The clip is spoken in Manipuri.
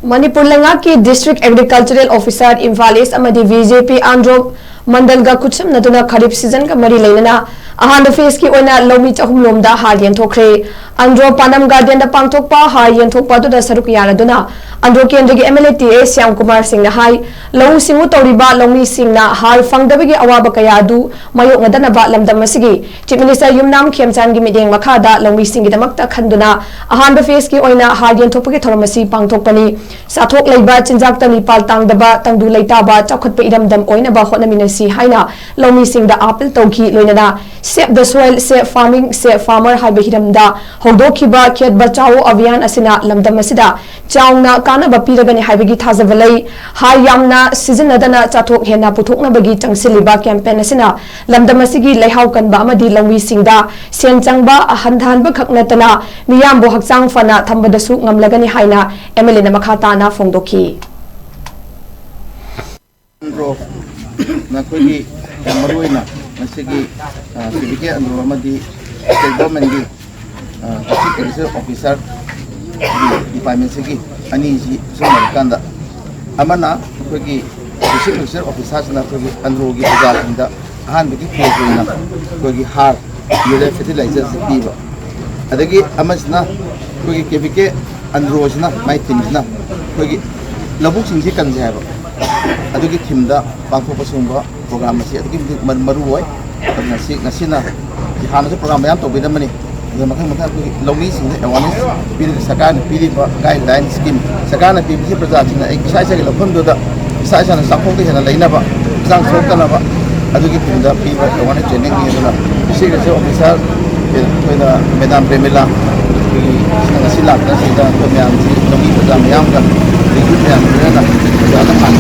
Manipur Leingakki District Agricultural Officer Imphal Amadi Bjp Andro Mandal ga Khutsamnaduna Kharif season ka mari LEINANA AHANBA phase ki OINA LOUMI chahum LOMDA HAAR YENTHOKKHRE Andro Panam Garden da pangthokpa HAAR YENTHOKPA du da saruk yaraduna Andro kendra gi MLA Syam Kumar Singh na hai lau singu tawriba LOUMI Singh na HAAR fangdabagi awaba kaya adu mayok ngadana ba lamdam masigi Chief Minister Yumnam Khemchan gi mideng makhada LOUMI Singh gi damakta khanduna AHANBA phase ki OINA HAAR YENTHOKPA gi thoramasi pangthokpani sathok leiba chinjak tani pal tangdaba tangdu leitaba chakhatpa iramdam OINA ba hotnaminasi haina LOUMI Singh da appeal tawki loinana Save the soil, save farming, save farmer haiba hiramda hongdokhiba khet bachao abhiyan asina lamdam asida chaungna kana bapiragani haibagi thajabalai HAAR yamna sizinadana chathok hena puthokna bagi changsiliba campaign asina lamdam asigi leihau kanba amadi LOUMI Singh da sen changba ahandhanba khaknatana miyambo hakchang fana thambadasu ngamlagani haina MLA na makhata na fongdokhi nakogi maruina masigi Bjp Andro Amadi government di District Officer department sigi ani ji sumarkanda amana kogi District Officer na kogi Andro gi bazarinda ahanbagi phase na kogi HAAR yele fertilizer sibiba adagi amasna kogi Bjp Andro na my team na kogi labuk singsi kanse haba adugi timda pangthokpa sungba program asi adugi maruoi nasina hana se program yam tobida mani mathang LOUMI Singh awareness piri sakana piri guideline scheme sakana piri praja singna ek sai sai lafam do da sai sai sakho ke hena leina ba sang sokana ba adugi timda piri awareness training ni na district officer toina madam Premila nasila nasida to myam si LOUMI program yam ka recruit yam na jana pan